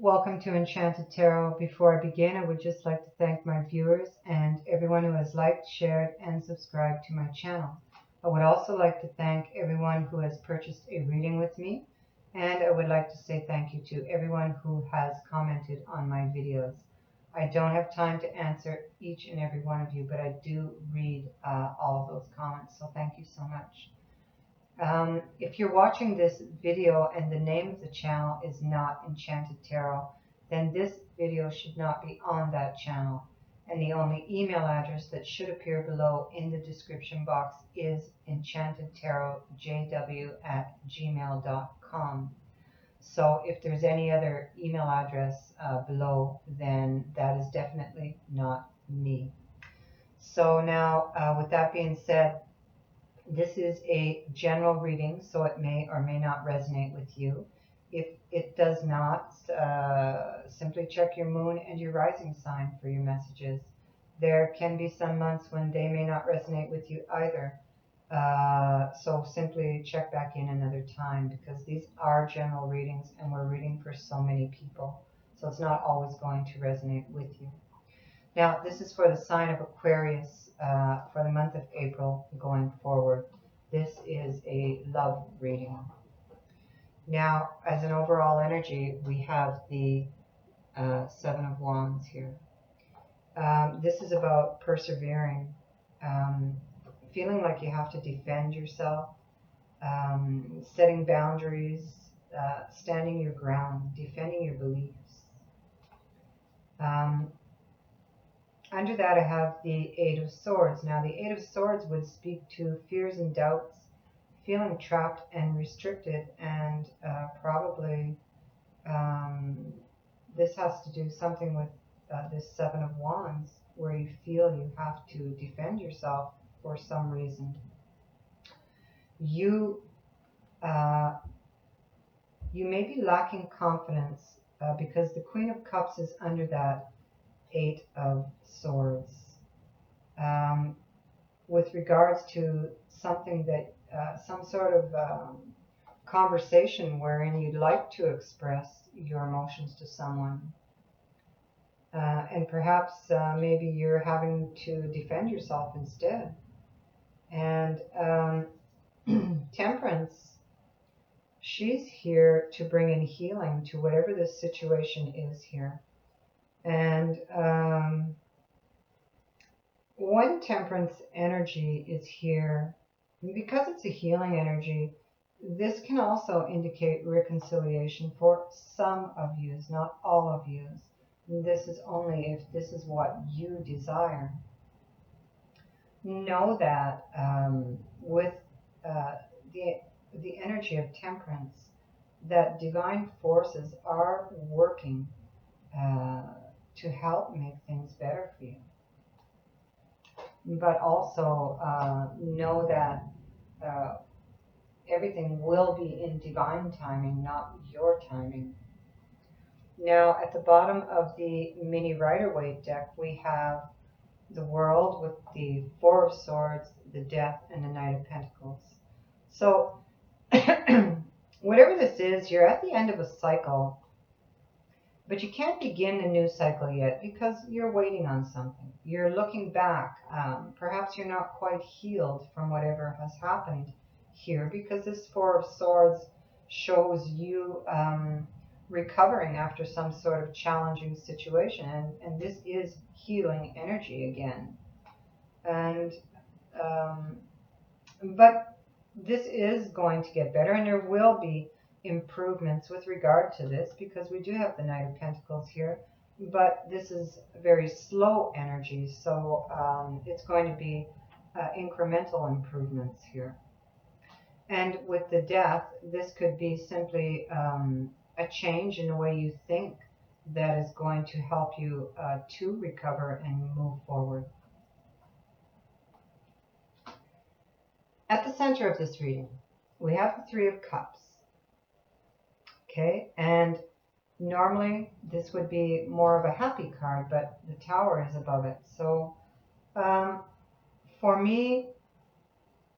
Welcome to Enchanted Tarot. Before I begin, I would just like to thank my viewers and everyone who has liked, shared, and subscribed to my channel. I would also like to thank everyone who has purchased a reading with me, and I would like to say thank you to everyone who has commented on my videos. I don't have time to answer each and every one of you, but I do read all of those comments, so thank you so much. If you're watching this video and the name of the channel is not Enchanted Tarot, then this video should not be on that channel. And the only email address that should appear below in the description box is enchantedtarotjw@gmail.com. So if there's any other email address below, then that is definitely not me. So now, with that being said, this is a general reading, so it may or may not resonate with you. If it does not, simply check your moon and your rising sign for your messages. There can be some months when they may not resonate with you either. So simply check back in another time, because these are general readings and we're reading for so many people. So it's not always going to resonate with you. Now, this is for the sign of Aquarius for the month of April going forward. This is a love reading. Now, as an overall energy, we have the Seven of Wands here. This is about persevering, feeling like you have to defend yourself, setting boundaries, standing your ground, defending your beliefs. Under that, I have the Eight of Swords. Now, the Eight of Swords would speak to fears and doubts, feeling trapped and restricted, and probably this has to do something with this Seven of Wands, where you feel you have to defend yourself for some reason. You may be lacking confidence because the Queen of Cups is under that Eight of Swords. With regards to something that, some sort of conversation wherein you'd like to express your emotions to someone. And perhaps maybe you're having to defend yourself instead. And Temperance, she's here to bring in healing to whatever this situation is here. And when Temperance energy is here, because it's a healing energy, this can also indicate reconciliation for some of you, not all of you. This is only if this is what you desire. Know that with the energy of Temperance, that divine forces are working to help make things better for you. But also know that everything will be in divine timing, not your timing. Now, at the bottom of the mini Rider-Waite deck, we have the World with the Four of Swords, the Death, and the Knight of Pentacles. So, whatever this is, you're at the end of a cycle, but you can't begin a new cycle yet because you're waiting on something. You're looking back. Perhaps you're not quite healed from whatever has happened here, because this Four of Swords shows you recovering after some sort of challenging situation. And this is healing energy again. And but this is going to get better, and there will be improvements with regard to this, because we do have the Knight of Pentacles here, but this is very slow energy, so it's going to be incremental improvements here. And with the Death, this could be simply a change in the way you think that is going to help you to recover and move forward. At the center of this reading, we have the Three of Cups. Okay, and normally this would be more of a happy card, but the Tower is above it. So for me,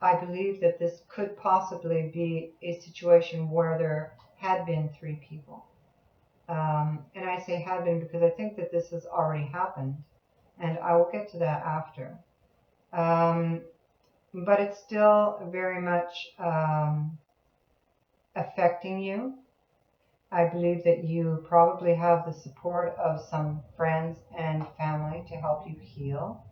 I believe that this could possibly be a situation where there had been three people. And I say had been because I think that this has already happened, and I will get to that after. But it's still very much affecting you. I believe that you probably have the support of some friends and family to help you heal.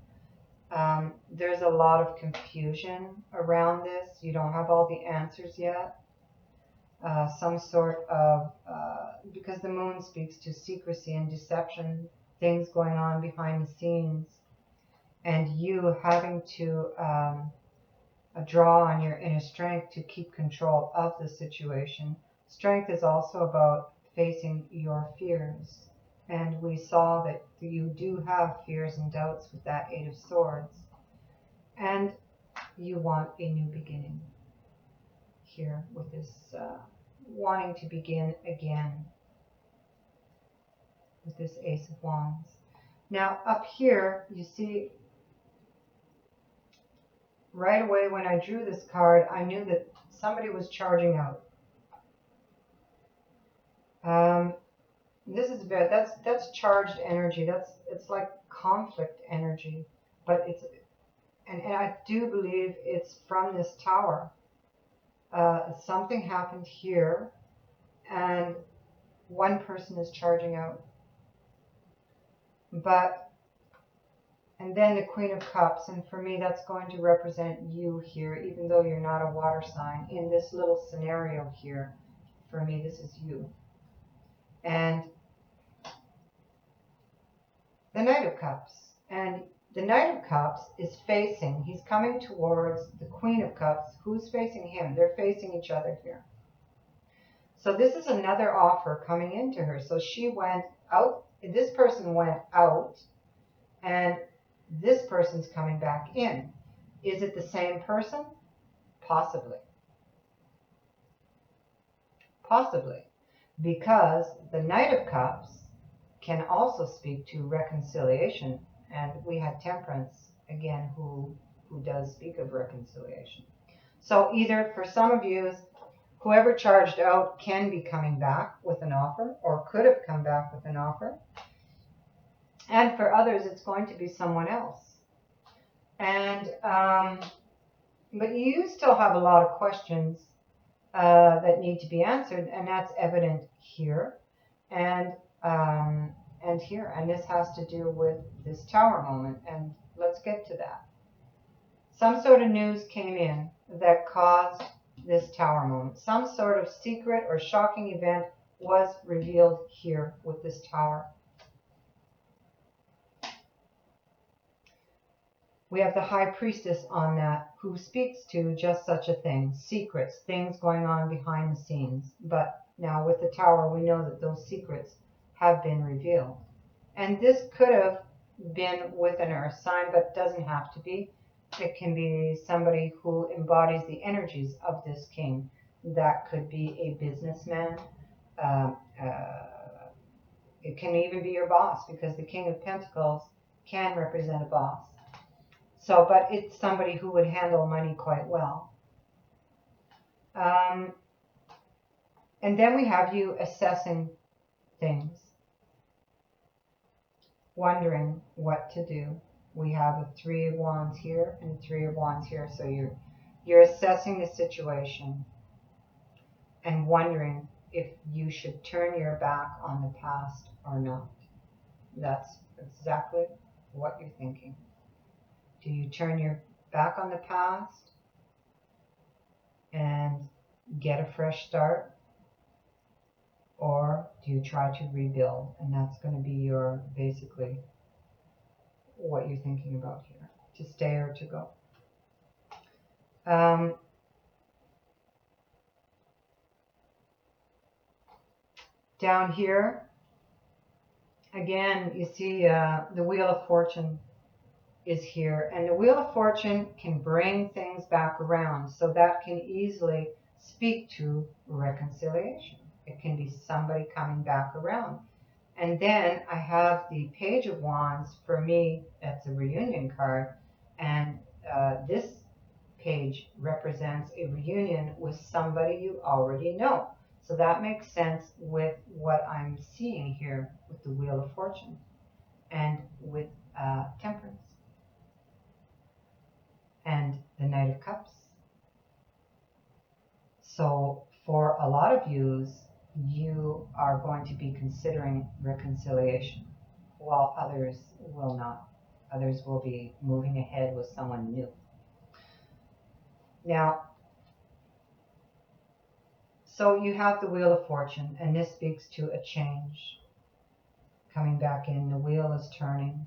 There's a lot of confusion around this. You don't have all the answers yet. Some sort of, because the moon speaks to secrecy and deception, things going on behind the scenes, and you having to draw on your inner strength to keep control of the situation. Strength is also about facing your fears. And we saw that you do have fears and doubts with that Eight of Swords. And you want a new beginning here with this wanting to begin again with this Ace of Wands. Now up here, you see, right away when I drew this card, I knew that somebody was charging out. This is very, that's charged energy. It's like conflict energy, but it's, and I do believe it's from this tower. Something happened here, and one person is charging out. But, and then the Queen of Cups, and for me that's going to represent you here, even though you're not a water sign. In this little scenario here, for me this is you. And the Knight of Cups. And the Knight of Cups is facing, he's coming towards the Queen of Cups. Who's facing him? They're facing each other here. So this is another offer coming into her. So she went out, this person went out, and this person's coming back in. Is it the same person? Possibly. Possibly. Because the Knight of Cups can also speak to reconciliation. And we had Temperance, again, who does speak of reconciliation. So either for some of you, whoever charged out can be coming back with an offer, or could have come back with an offer. And for others, it's going to be someone else. And, but you still have a lot of questions that need to be answered, and that's evident here. And here, and this has to do with this tower moment, and let's get to that. Some sort of news came in that caused this tower moment. Some sort of secret or shocking event was revealed here with this tower. We have the High Priestess on that, who speaks to just such a thing, secrets, things going on behind the scenes. But now with the tower, we know that those secrets have been revealed. And this could have been with an earth sign, but doesn't have to be. It can be somebody who embodies the energies of this king. That could be a businessman. It can even be your boss, because the King of Pentacles can represent a boss. So, but it's somebody who would handle money quite well. And then we have you assessing things, wondering what to do. We have a Three of Wands here and a Three of Wands here. So you're assessing the situation and wondering if you should turn your back on the past or not. That's exactly what you're thinking. Do you turn your back on the past and get a fresh start? Or do you try to rebuild? And that's going to be your, basically, what you're thinking about here. To stay or to go. Down here, again, you see the Wheel of Fortune is here. And the Wheel of Fortune can bring things back around. So that can easily speak to reconciliation. It can be somebody coming back around. And then I have the Page of Wands. For me, that's a reunion card. And this page represents a reunion with somebody you already know. So that makes sense with what I'm seeing here with the Wheel of Fortune and with Temperance and the Knight of Cups. So for a lot of you are going to be considering reconciliation, while others will not. Others will be moving ahead with someone new. Now, so you have the Wheel of Fortune, and this speaks to a change coming back in. The wheel is turning.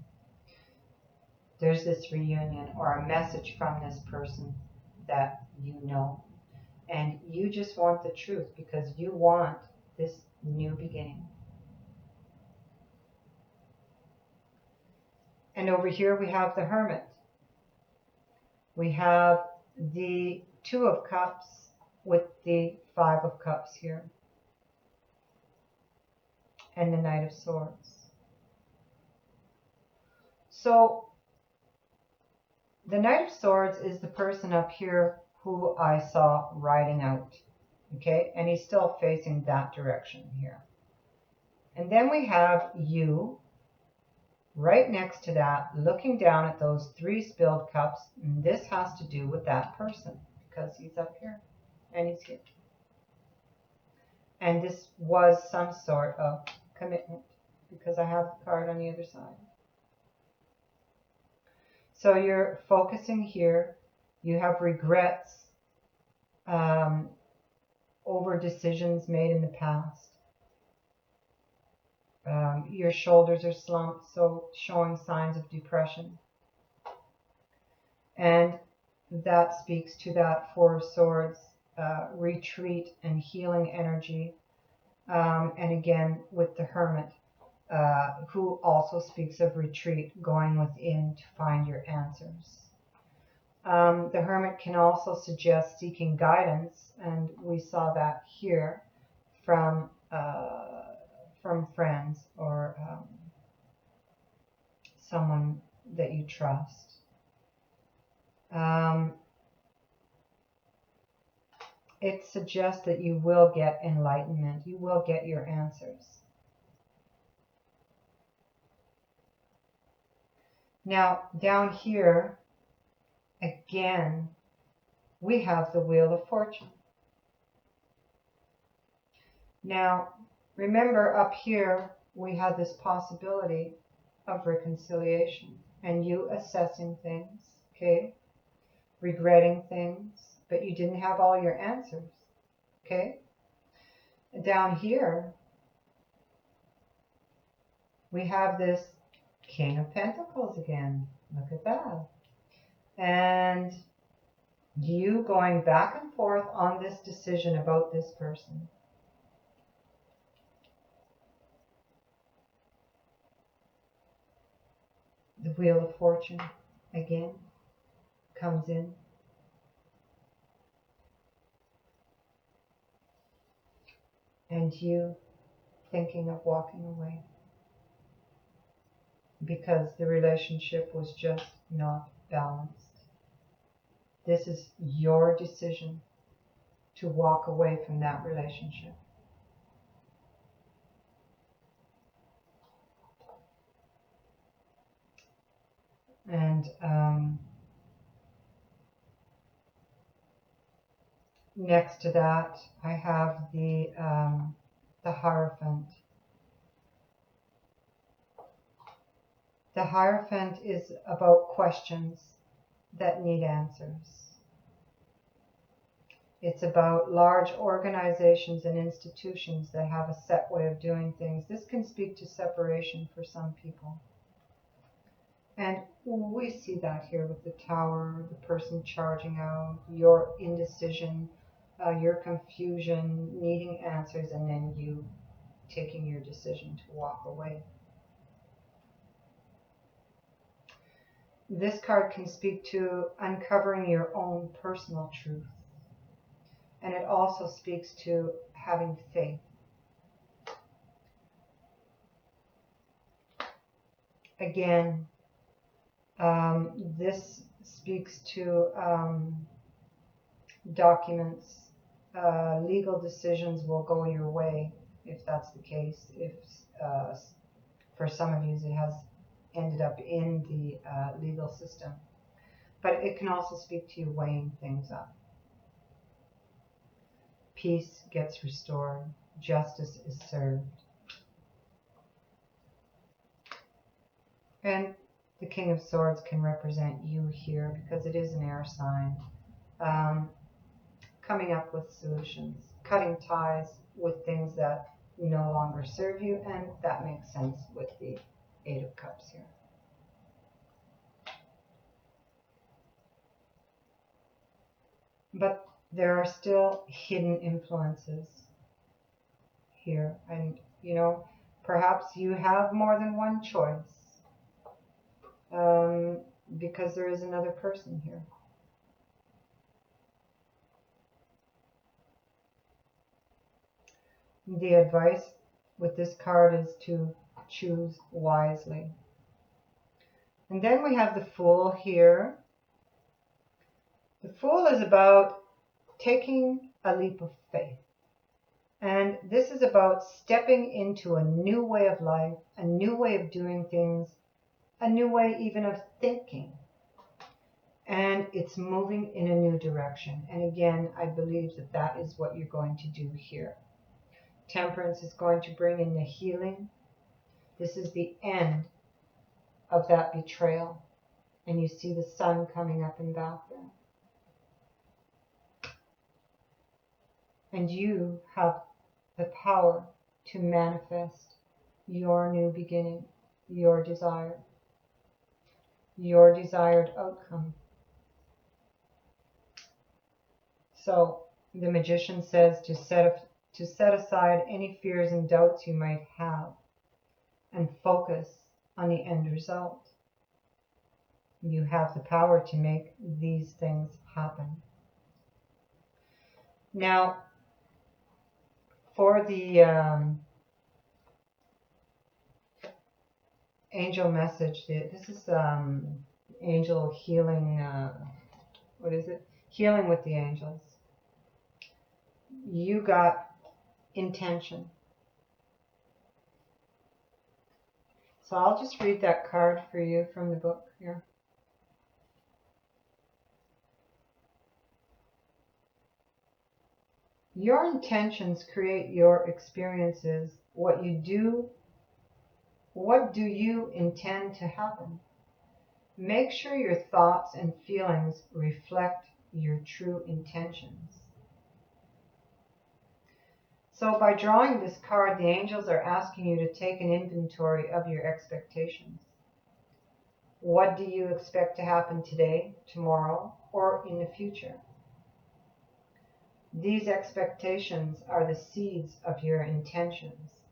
There's this reunion or a message from this person that you know. And you just want the truth because you want this new beginning. And over here we have the Hermit. We have the Two of Cups with the Five of Cups here. And the Knight of Swords. So the Knight of Swords is the person up here who I saw riding out. Okay, and he's still facing that direction here. And then we have you right next to that, looking down at those three spilled cups. And this has to do with that person because he's up here and he's here. And this was some sort of commitment because I have the card on the other side. So you're focusing here. You have regrets over decisions made in the past. Your shoulders are slumped, so showing signs of depression. And that speaks to that Four of Swords, retreat and healing energy. And again, with the Hermit, who also speaks of retreat, going within to find your answers. The Hermit can also suggest seeking guidance, and we saw that here from friends or someone that you trust. It suggests that you will get enlightenment. You will get your answers. Now, down here, again, we have the Wheel of Fortune. Now, remember up here, we had this possibility of reconciliation and you assessing things, okay? Regretting things, but you didn't have all your answers, okay? Down here, we have this King of Pentacles again. Look at that. And you going back and forth on this decision about this person. The Wheel of Fortune again comes in. And you thinking of walking away because the relationship was just not balanced. This is your decision to walk away from that relationship. And next to that, I have the Hierophant. The Hierophant is about questions that need answers. It's about large organizations and institutions that have a set way of doing things. This can speak to separation for some people. And we see that here with the Tower, the person charging out, your indecision, your confusion, needing answers, and then you taking your decision to walk away. This card can speak to uncovering your own personal truth. And it also speaks to having faith. Again, this speaks to documents, legal decisions will go your way if that's the case. If for some of you it has ended up in the legal system. But it can also speak to you weighing things up. Peace gets restored. Justice is served. And the King of Swords can represent you here because it is an air sign. Coming up with solutions. Cutting ties with things that no longer serve you. And that makes sense with the Eight of Cups here. But there are still hidden influences here. And, you know, perhaps you have more than one choice. Because there is another person here. The advice with this card is to choose wisely. And then we have the Fool here. The Fool is about taking a leap of faith. And this is about stepping into a new way of life, a new way of doing things, a new way even of thinking. And it's moving in a new direction. And again, I believe that that is what you're going to do here. Temperance is going to bring in the healing. This is the end of that betrayal. And you see the sun coming up and back there. And you have the power to manifest your new beginning, your desire, your desired outcome. So the Magician says to set aside any fears and doubts you might have and focus on the end result. You have the power to make these things happen. Now, for the angel message, this is angel healing, what is it? Healing with the angels. You got intention. So I'll just read that card for you from the book here. Your intentions create your experiences. What do you intend to happen? Make sure your thoughts and feelings reflect your true intentions. So by drawing this card, the angels are asking you to take an inventory of your expectations. What do you expect to happen today, tomorrow, or in the future? These expectations are the seeds of your intentions.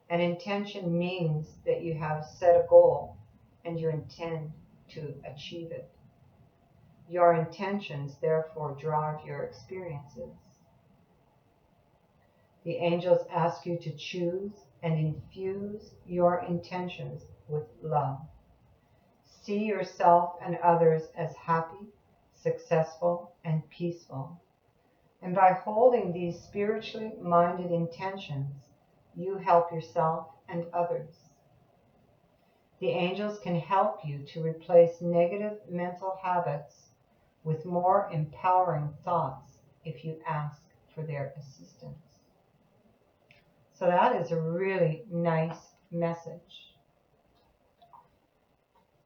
An intention means that you have set a goal and you intend to achieve it. Your intentions, therefore, drive your experiences. The angels ask you to choose and infuse your intentions with love. See yourself and others as happy, successful, and peaceful. And by holding these spiritually minded intentions, you help yourself and others. The angels can help you to replace negative mental habits with more empowering thoughts if you ask for their assistance. So that is a really nice message.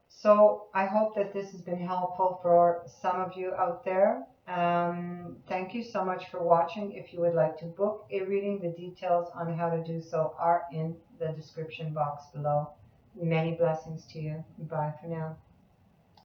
So I hope that this has been helpful for some of you out there. Thank you so much for watching. If you would like to book a reading, the details on how to do so are in the description box below. Many blessings to you. Bye for now.